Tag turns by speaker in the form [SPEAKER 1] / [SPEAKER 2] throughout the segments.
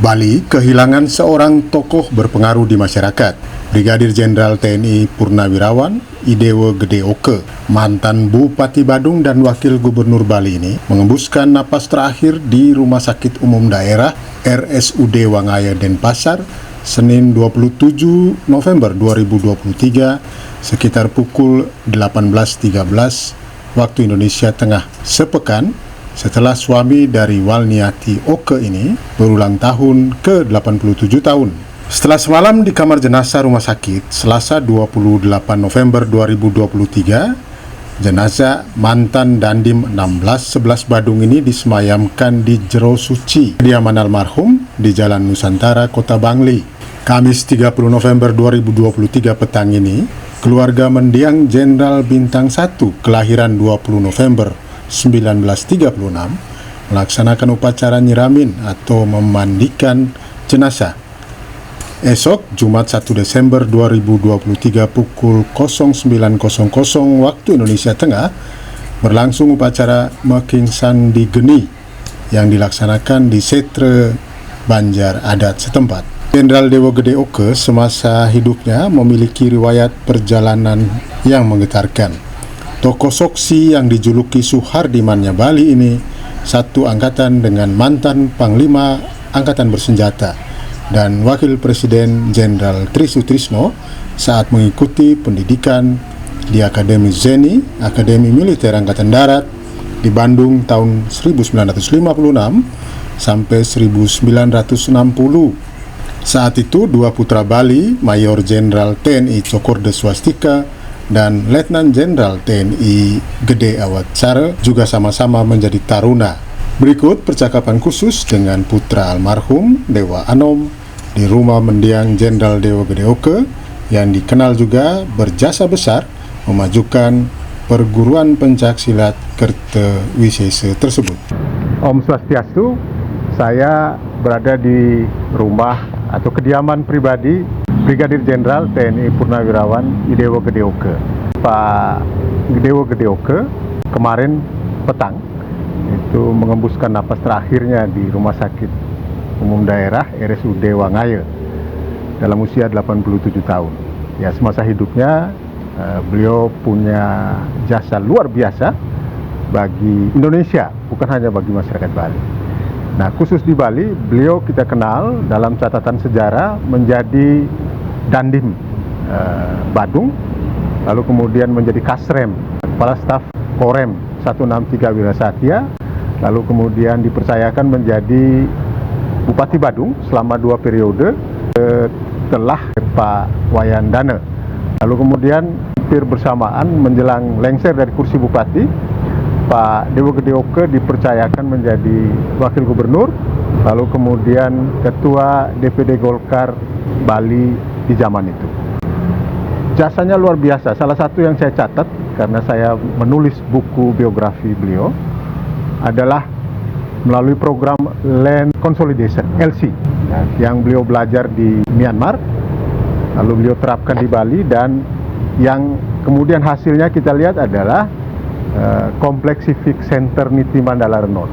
[SPEAKER 1] Bali kehilangan seorang tokoh berpengaruh di masyarakat. Brigadir Jenderal TNI Purnawirawan Idewo Gede Oke, mantan Bupati Badung dan Wakil Gubernur Bali ini mengembuskan napas terakhir di Rumah Sakit Umum Daerah RSUD Wangaya Denpasar, Senin 27 November 2023 sekitar pukul 18.13 waktu Indonesia Tengah, sepekan setelah suami dari Walniati Oke ini berulang tahun ke-87 tahun. Setelah semalam di kamar jenazah rumah sakit, Selasa 28 November 2023, jenazah mantan Dandim 1611 Badung ini disemayamkan di Jero Suci, kediaman almarhum di Jalan Nusantara, Kota Bangli. Kamis 30 November 2023 petang ini, keluarga mendiang Jenderal Bintang 1 kelahiran 20 November 1936 melaksanakan upacara nyiramin atau memandikan jenazah. Esok Jumat 1 Desember 2023 pukul 09.00 waktu Indonesia Tengah berlangsung upacara Meking Sandi Geni yang dilaksanakan di Setre Banjar adat setempat. Jenderal Dewo Gede Oke semasa hidupnya memiliki riwayat perjalanan yang menggetarkan. Tokoh Soksi yang dijuluki Suhardimannya Bali ini satu angkatan dengan mantan Panglima Angkatan Bersenjata dan Wakil Presiden Jenderal Tri Sutrisno saat mengikuti pendidikan di Akademi Zeni, Akademi Militer Angkatan Darat di Bandung tahun 1956 sampai 1960. Saat itu dua putra Bali, Mayor Jenderal TNI Cokorde Swastika dan Letnan Jenderal TNI Gede Awatsare juga sama-sama menjadi taruna. Berikut percakapan khusus dengan putra almarhum Dewa Anom di rumah mendiang Jenderal Dewo Gede Oke yang dikenal juga berjasa besar memajukan perguruan pencak silat Kertawisese tersebut. Om Swastiastu, saya berada di rumah atau kediaman pribadi Brigadir Jenderal TNI Purnawirawan Idewo Gede Oke. Pak Idewo Gede Oke kemarin petang itu mengembuskan napas terakhirnya di Rumah Sakit Umum Daerah RSUD Wangaya dalam usia 87 tahun. Ya, semasa hidupnya beliau punya jasa luar biasa bagi Indonesia, bukan hanya bagi masyarakat Bali. Nah, khusus di Bali, beliau kita kenal dalam catatan sejarah menjadi Dandim Badung, lalu kemudian menjadi Kasrem, Kepala Staf Korem 163 Wirasatya, lalu kemudian dipercayakan menjadi Bupati Badung selama 2 periode setelah Pak Wayan Dana. Lalu kemudian hampir bersamaan menjelang lengser dari kursi Bupati, Pak Dewo Gede Oke dipercayakan menjadi Wakil Gubernur, lalu kemudian Ketua DPD Golkar Bali di zaman itu. Jasanya luar biasa. Salah satu yang saya catat karena saya menulis buku biografi beliau adalah melalui program Land Consolidation LC yang beliau belajar di Myanmar, lalu beliau terapkan di Bali, dan yang kemudian hasilnya kita lihat adalah Kompleks Civic Center Niti Mandala Renon.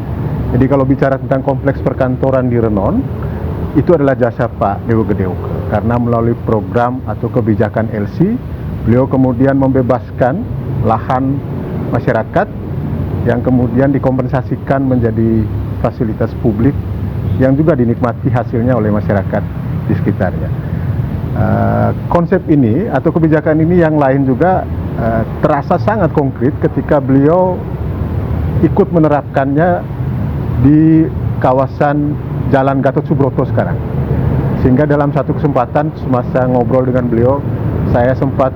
[SPEAKER 1] Jadi kalau bicara tentang kompleks perkantoran di Renon, itu adalah jasa Pak Dewo Gede Oke, karena melalui program atau kebijakan LC, beliau kemudian membebaskan lahan masyarakat yang kemudian dikompensasikan menjadi fasilitas publik yang juga dinikmati hasilnya oleh masyarakat di sekitarnya. Konsep ini atau kebijakan ini yang lain juga terasa sangat konkret ketika beliau ikut menerapkannya di kawasan Jalan Gatot Subroto sekarang. Sehingga dalam satu kesempatan semasa ngobrol dengan beliau, saya sempat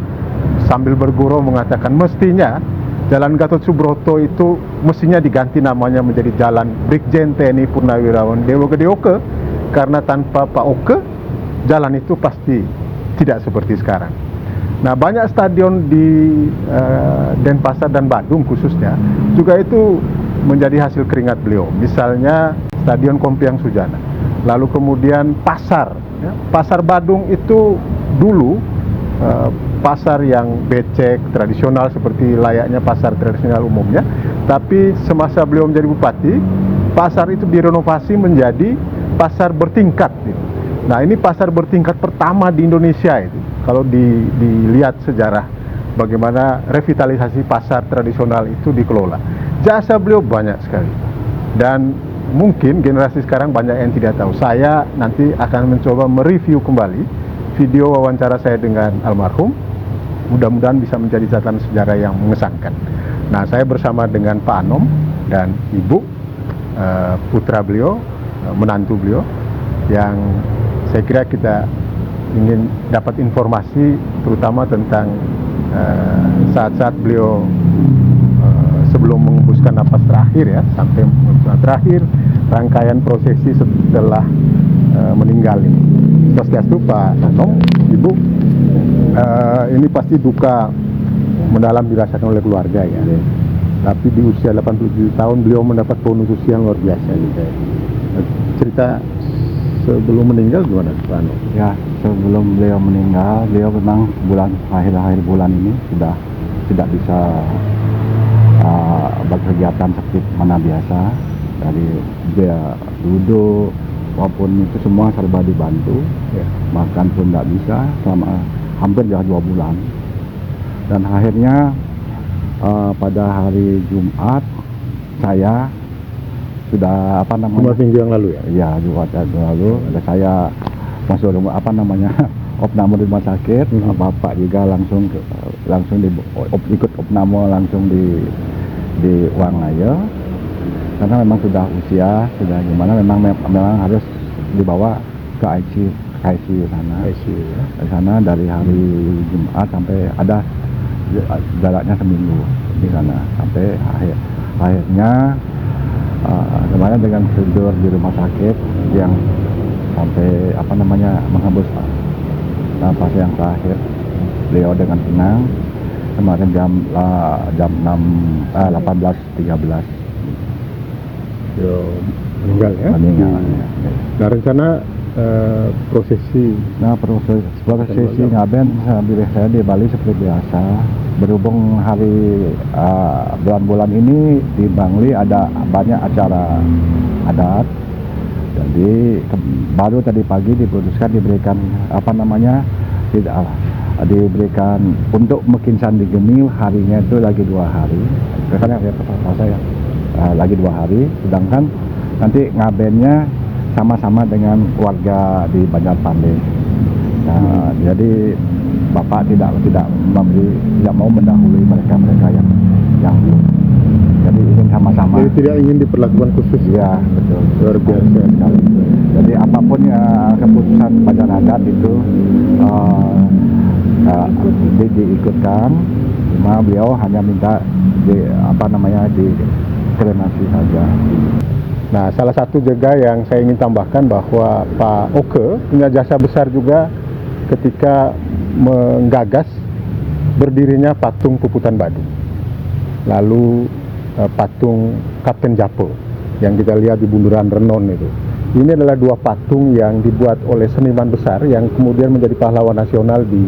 [SPEAKER 1] sambil bergurau mengatakan mestinya Jalan Gatot Subroto itu mestinya diganti namanya menjadi Jalan Brigjen TNI Purnawirawan Dewo Gede Oke, karena tanpa Pak Oke, jalan itu pasti tidak seperti sekarang. Nah, banyak stadion di Denpasar dan Badung khususnya juga itu menjadi hasil keringat beliau. Misalnya Stadion Kompiang Sujana, lalu kemudian pasar, ya. Pasar Badung itu dulu pasar yang becek, tradisional seperti layaknya pasar tradisional umumnya, tapi semasa beliau menjadi bupati, pasar itu direnovasi menjadi pasar bertingkat gitu. Nah, ini pasar bertingkat pertama di Indonesia itu. Kalau dilihat sejarah bagaimana revitalisasi pasar tradisional itu dikelola. Jasa beliau banyak sekali. Dan mungkin generasi sekarang banyak yang tidak tahu. Saya nanti akan mencoba mereview kembali video wawancara saya dengan almarhum. Mudah-mudahan bisa menjadi catatan sejarah yang mengesankan. Nah, saya bersama dengan Pak Anom dan Ibu, putra beliau, menantu beliau, yang saya kira kita ingin dapat informasi terutama tentang saat-saat beliau sebelum mengembuskan napas terakhir ya, sampai napas terakhir, rangkaian prosesi setelah meninggal ini. Swastiastu Pak Anom, Ibu, ini pasti duka mendalam dirasakan oleh keluarga ya. Tapi di usia 87 tahun beliau mendapat bonus usia yang luar biasa gitu. Cerita sebelum meninggal gimana Pak Anom?
[SPEAKER 2] Ya, sebelum beliau meninggal, beliau memang akhir bulan ini sudah tidak bisa berkegiatan seperti mana biasa. Dari dia duduk maupun itu semua serba dibantu, ya. Makan pun tidak bisa selama hampir 2 bulan. Dan akhirnya pada hari Jumat saya sudah
[SPEAKER 1] minggu yang lalu ya?
[SPEAKER 2] Iya, Jumat yang lalu saya masuk opname di rumah sakit. Bapak juga langsung ikut opname langsung di Wangaya, karena memang sudah usia, sudah gimana, memang harus dibawa ke ICU sana. Di sana dari hari Jumat sampai ada jaraknya seminggu di sana, sampai akhirnya kemarin dengan tidur di rumah sakit yang sampai menghembus napas yang terakhir beliau dengan tenang kemarin jam 18.13
[SPEAKER 1] meninggal ya? Nah, rencana prosesi
[SPEAKER 2] ngaben saya di Bali seperti biasa. Berhubung hari bulan-bulan ini di Bangli ada banyak acara adat, jadi baru tadi pagi diputuskan diberikan diberikan untuk Mekinsan di Geni harinya itu lagi 2 hari. Karena saya lagi 2 hari, sedangkan nanti ngabennya sama-sama dengan warga di Banjar Pandey. Nah, jadi Bapak tidak mau mendahului mereka yang belum. Jadi ingin sama-sama.
[SPEAKER 1] Jadi tidak ingin diperlakukan khusus.
[SPEAKER 2] Ya, betul.
[SPEAKER 1] Luar biasa sekali.
[SPEAKER 2] Jadi apapun keputusan badan adat itu diikutkan. Cuma beliau hanya minta dikremasi saja.
[SPEAKER 1] Nah, salah satu juga yang saya ingin tambahkan bahwa Pak Oke punya jasa besar juga ketika menggagas berdirinya patung Puputan Badung, lalu patung Kapten Japo yang kita lihat di Bundaran Renon itu. Ini adalah 2 patung yang dibuat oleh seniman besar yang kemudian menjadi pahlawan nasional di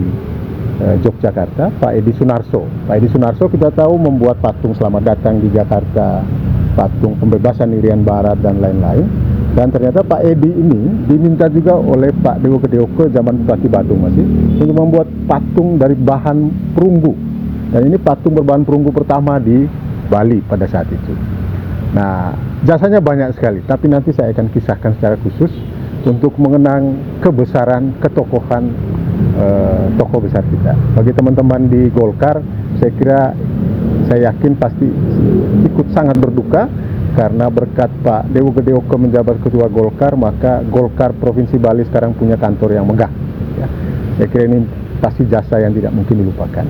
[SPEAKER 1] Yogyakarta, Pak Edi Sunarso. Pak Edi Sunarso kita tahu membuat patung Selamat Datang di Jakarta, patung pembebasan Irian Barat dan lain-lain. Dan ternyata Pak Edi ini diminta juga oleh Pak Dewa Gede Oke zaman Bupati Badung masih untuk membuat patung dari bahan perunggu. Dan ini patung berbahan perunggu pertama di Bali pada saat itu. Nah, jasanya banyak sekali, tapi nanti saya akan kisahkan secara khusus untuk mengenang kebesaran, ketokohan tokoh besar kita. Bagi teman-teman di Golkar, saya yakin pasti ikut sangat berduka karena berkat Pak Dewa Gede Oke menjabat ketua Golkar, maka Golkar Provinsi Bali sekarang punya kantor yang megah. Ya. Saya kira ini pasti jasa yang tidak mungkin dilupakan.